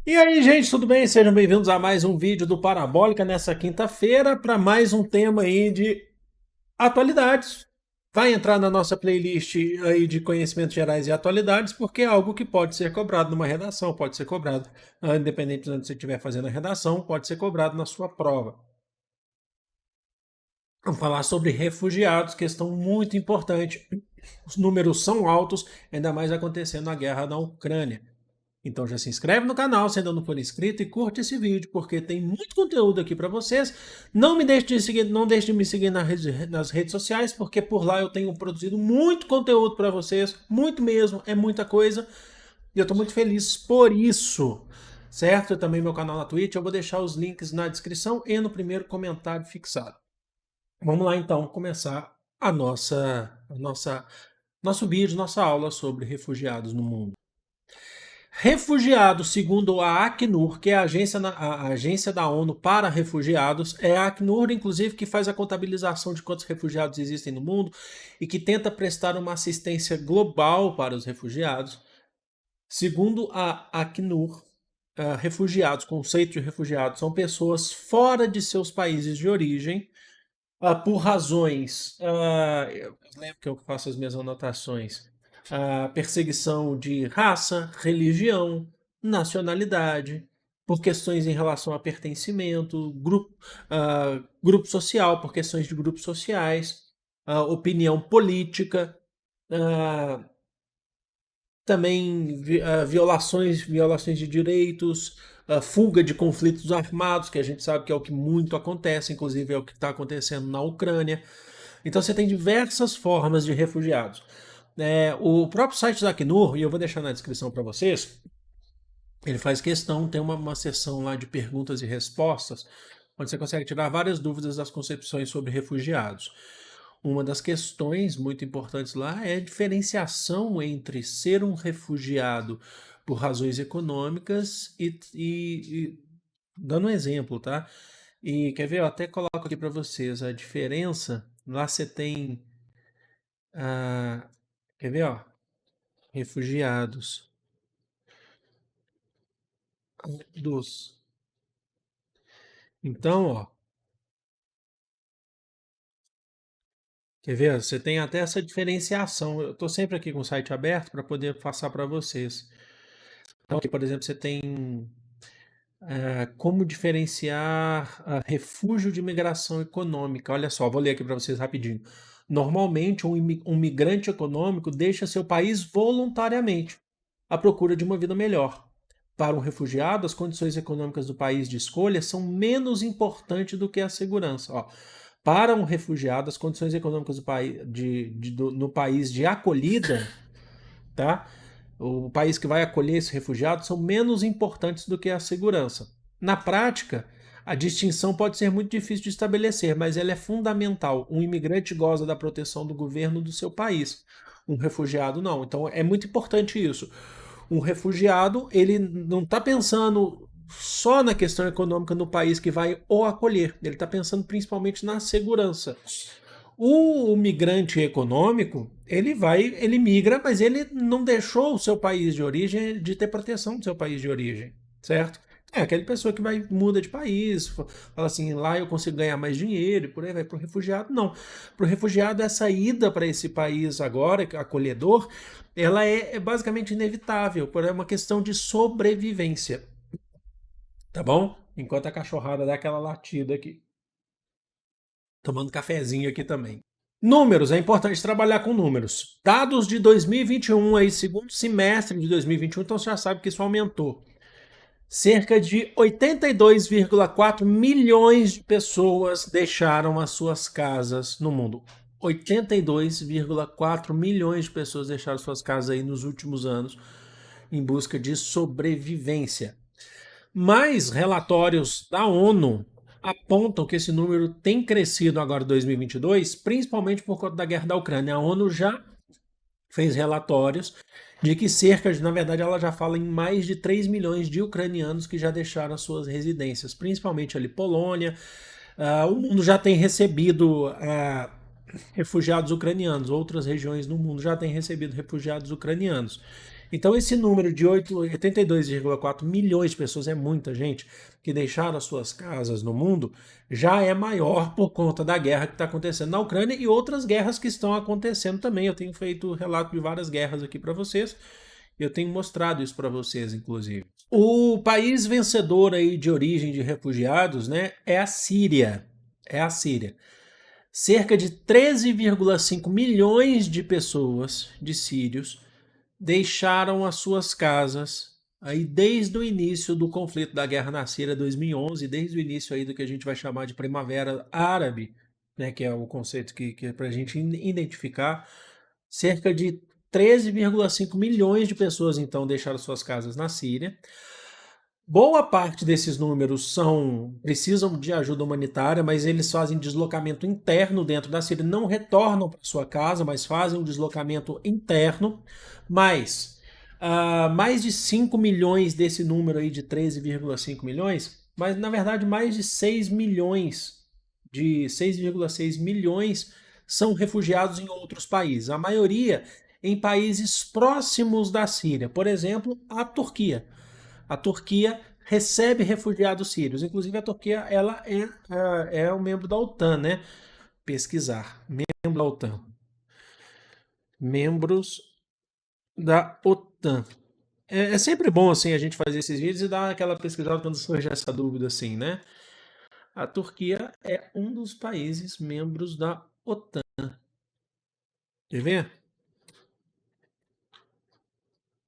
E aí, gente, tudo bem? Sejam bem-vindos a mais um vídeo do Parabólica nessa quinta-feira para mais um tema aí de atualidades. Vai entrar na nossa playlist aí de conhecimentos gerais e atualidades, porque é algo que pode ser cobrado numa redação, pode ser cobrado, independente de onde você estiver fazendo a redação, pode ser cobrado na sua prova. Vamos falar sobre refugiados, questão muito importante. Os números são altos, ainda mais acontecendo a guerra na Ucrânia. Então já se inscreve no canal se ainda não for inscrito e curte esse vídeo, porque tem muito conteúdo aqui para vocês. Não me deixe de seguir, não deixe de me seguir nas redes sociais, porque por lá eu tenho produzido muito conteúdo para vocês, muito mesmo, é muita coisa. E eu estou muito feliz por isso, certo? Também meu canal na Twitch, eu vou deixar os links na descrição e no primeiro comentário fixado. Vamos lá então começar nosso vídeo, nossa aula sobre refugiados no mundo. Refugiados, segundo a Acnur, que é a agência da ONU para refugiados, é a Acnur, inclusive, que faz a contabilização de quantos refugiados existem no mundo e que tenta prestar uma assistência global para os refugiados. Segundo a Acnur, refugiados, conceito de refugiados, são pessoas fora de seus países de origem, por razões. Eu lembro que eu faço as minhas anotações. Perseguição de raça, religião, nacionalidade, por questões em relação a pertencimento, grupo social, por questões de grupos sociais, opinião política, ah, também violações de direitos, fuga de conflitos armados, que a gente sabe que é o que muito acontece, inclusive é o que está acontecendo na Ucrânia. Então você tem diversas formas de refugiados. O próprio site da Acnur, e eu vou deixar na descrição para vocês, ele faz questão, tem uma seção lá de perguntas e respostas, onde você consegue tirar várias dúvidas das concepções sobre refugiados. Uma das questões muito importantes lá é a diferenciação entre ser um refugiado por razões econômicas dando um exemplo, tá? E quer ver? Eu até coloco aqui para vocês a diferença. Lá você tem, ah, quer ver? Ó, refugiados dos. Então, ó, quer ver? Você tem até essa diferenciação. Eu estou sempre aqui com o site aberto para poder passar para vocês. Então, aqui, por exemplo, você tem como diferenciar refúgio de migração econômica. Olha só, vou ler aqui para vocês rapidinho. Normalmente, um migrante econômico deixa seu país voluntariamente à procura de uma vida melhor. Para um refugiado, as condições econômicas do país de escolha são menos importantes do que a segurança. Ó, para um refugiado, as condições econômicas no país de acolhida, tá? O país que vai acolher esse refugiado são menos importantes do que a segurança. Na prática, a distinção pode ser muito difícil de estabelecer, mas ela é fundamental. Um imigrante goza da proteção do governo do seu país. Um refugiado não. Então é muito importante isso. Um refugiado, ele não está pensando só na questão econômica no país que vai o acolher. Ele está pensando principalmente na segurança. O migrante econômico, ele migra, mas ele não deixou o seu país de origem de ter proteção do seu país de origem, certo? É aquela pessoa que muda de país, fala assim, lá eu consigo ganhar mais dinheiro, e por aí vai para o refugiado. Não. Para o refugiado, essa ida para esse país agora, acolhedor, ela é basicamente inevitável, por uma questão de sobrevivência, tá bom? Enquanto a cachorrada dá aquela latida aqui. Tomando cafezinho aqui também. Números, é importante trabalhar com números. Dados de 2021, aí, segundo semestre de 2021, então você já sabe que isso aumentou. Cerca de 82,4 milhões de pessoas deixaram as suas casas no mundo. 82,4 milhões de pessoas deixaram suas casas aí nos últimos anos em busca de sobrevivência. Mas relatórios da ONU apontam que esse número tem crescido agora em 2022, principalmente por conta da guerra da Ucrânia. A ONU já fez relatórios de que na verdade, ela já fala em mais de 3 milhões de ucranianos que já deixaram as suas residências, principalmente ali Polônia. O mundo já tem recebido refugiados ucranianos, outras regiões do mundo já têm recebido refugiados ucranianos. Então, esse número de 82,4 milhões de pessoas é muita gente que deixaram as suas casas no mundo, já é maior por conta da guerra que está acontecendo na Ucrânia e outras guerras que estão acontecendo também. Eu tenho feito relato de várias guerras aqui para vocês. Eu tenho mostrado isso para vocês, inclusive. O país vencedor aí de origem de refugiados, né, é a Síria. É a Síria. Cerca de 13,5 milhões de pessoas, de sírios, deixaram as suas casas aí desde o início do conflito da guerra na Síria 2011, desde o início aí do que a gente vai chamar de Primavera Árabe, né, que é o conceito que é para a gente identificar. Cerca de 13,5 milhões de pessoas então deixaram suas casas na Síria. Boa parte desses números precisam de ajuda humanitária, mas eles fazem deslocamento interno dentro da Síria, não retornam para sua casa, mas fazem um deslocamento interno. Mas mais de 5 milhões desse número aí de 13,5 milhões, mas na verdade mais de 6 milhões, de 6,6 milhões são refugiados em outros países. A maioria em países próximos da Síria, por exemplo, a Turquia. A Turquia recebe refugiados sírios. Inclusive, a Turquia ela é um membro da OTAN, né? Pesquisar. Membro da OTAN. Membros da OTAN. É sempre bom assim a gente fazer esses vídeos e dar aquela pesquisada quando surge essa dúvida assim, né? A Turquia é um dos países membros da OTAN. Quer ver?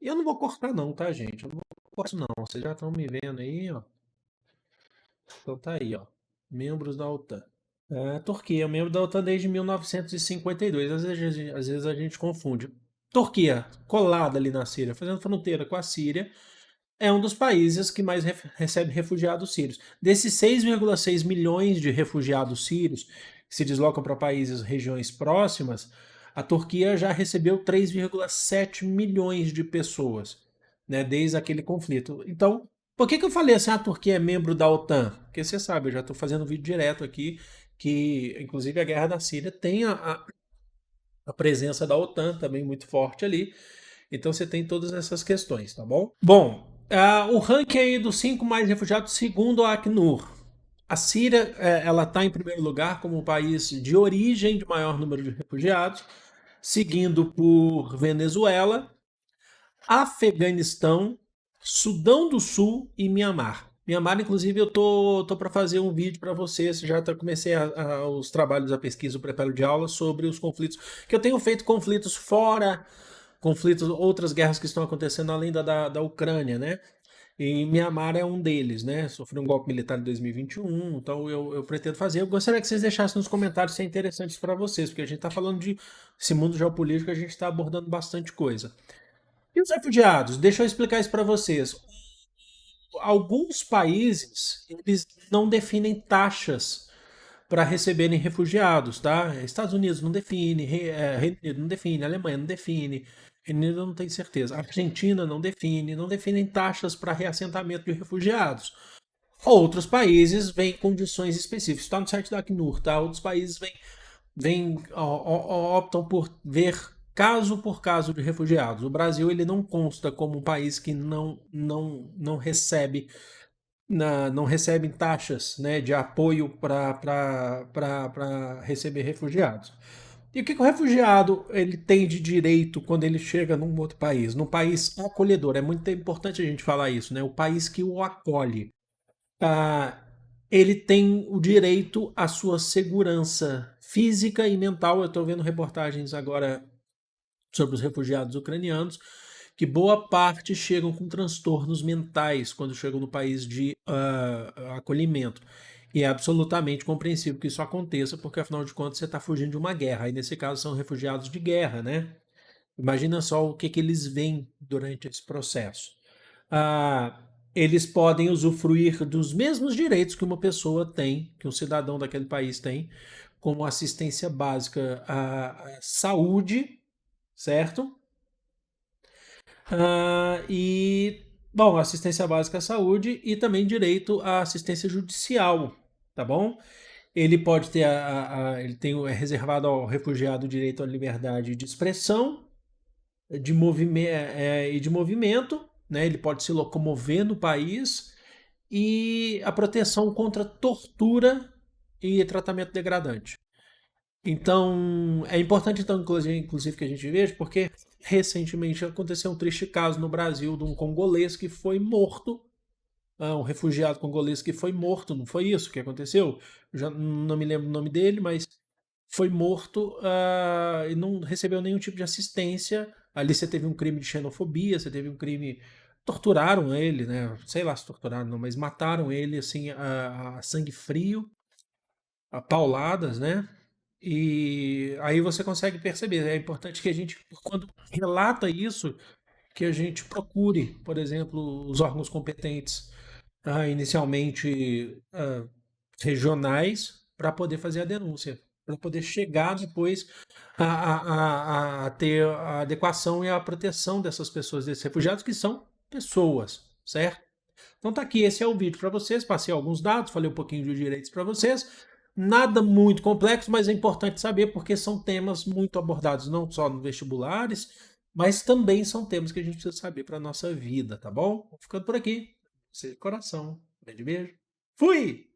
E eu não vou cortar não, tá, gente? Eu não vou cortar não. Vocês já estão me vendo aí, ó. Então tá aí, ó. Membros da OTAN. É, Turquia, membro da OTAN desde 1952. Às vezes a gente confunde. Turquia, colada ali na Síria, fazendo fronteira com a Síria, é um dos países que mais recebe refugiados sírios. Desses 6,6 milhões de refugiados sírios que se deslocam para países, regiões próximas, a Turquia já recebeu 3,7 milhões de pessoas, né, desde aquele conflito. Então, por que eu falei assim, a Turquia é membro da OTAN? Porque você sabe, eu já estou fazendo um vídeo direto aqui, que inclusive a guerra da Síria tem a presença da OTAN também muito forte ali. Então você tem todas essas questões, tá bom? Bom, o ranking aí dos 5 mais refugiados, segundo a Acnur. A Síria, ela está em primeiro lugar como o país de origem de maior número de refugiados, seguindo por Venezuela, Afeganistão, Sudão do Sul e Mianmar. Mianmar, inclusive, eu tô para fazer um vídeo para vocês. Comecei os trabalhos da pesquisa, o preparo de aula sobre os conflitos, que eu tenho feito conflitos fora, conflitos, outras guerras que estão acontecendo além da Ucrânia, né? E Mianmar é um deles, né? Sofreu um golpe militar em 2021, então eu pretendo fazer. Eu gostaria que vocês deixassem nos comentários se é interessante para vocês, porque a gente está falando de esse mundo geopolítico, a gente está abordando bastante coisa. E os refugiados? Deixa eu explicar isso para vocês. Alguns países, eles não definem taxas para receberem refugiados, tá? Estados Unidos não define, Reino Unido não define, Alemanha não define, Reino Unido eu não tenho certeza, Argentina não define, não definem taxas para reassentamento de refugiados. Outros países vêm condições específicas, está no site da Acnur, tá? Outros países optam por ver caso por caso de refugiados. O Brasil ele não consta como um país que não recebe não recebem taxas, né, de apoio para receber refugiados. E o que o refugiado ele tem de direito quando ele chega num outro país? Num país acolhedor. É muito importante a gente falar isso, né? O país que o acolhe. Ah, ele tem o direito à sua segurança física e mental. Eu estou vendo reportagens agora sobre os refugiados ucranianos, que boa parte chegam com transtornos mentais quando chegam no país de acolhimento. E é absolutamente compreensível que isso aconteça, porque afinal de contas você está fugindo de uma guerra. E nesse caso são refugiados de guerra, né? Imagina só o que eles veem durante esse processo. Ah, eles podem usufruir dos mesmos direitos que uma pessoa tem, que um cidadão daquele país tem, como assistência básica à saúde, certo? Bom, assistência básica à saúde e também direito à assistência judicial, tá bom? Ele pode ter, ele tem, é reservado ao refugiado o direito à liberdade de expressão, e de movimento, né? Ele pode se locomover no país e a proteção contra tortura e tratamento degradante. Então, é importante, então, inclusive, que a gente veja, porque recentemente aconteceu um triste caso no Brasil de um congolês que foi morto, um refugiado congolês que foi morto, não foi isso que aconteceu? Eu já não me lembro o nome dele, mas foi morto, e não recebeu nenhum tipo de assistência. Ali você teve um crime de xenofobia, você teve um crime. Torturaram ele, né? Sei lá se torturaram, não, mas mataram ele assim a sangue frio, a pauladas, né? E aí você consegue perceber. É importante que a gente, quando relata isso, que a gente procure, por exemplo, os órgãos competentes, inicialmente regionais, para poder fazer a denúncia, para poder chegar depois a ter a adequação e a proteção dessas pessoas, desses refugiados, que são pessoas, certo? Então tá aqui, esse é o vídeo para vocês, passei alguns dados, falei um pouquinho de direitos para vocês. Nada muito complexo, mas é importante saber porque são temas muito abordados não só no vestibulares, mas também são temas que a gente precisa saber para nossa vida, tá bom? Vou ficando por aqui. Seja de coração. Um grande beijo. Fui!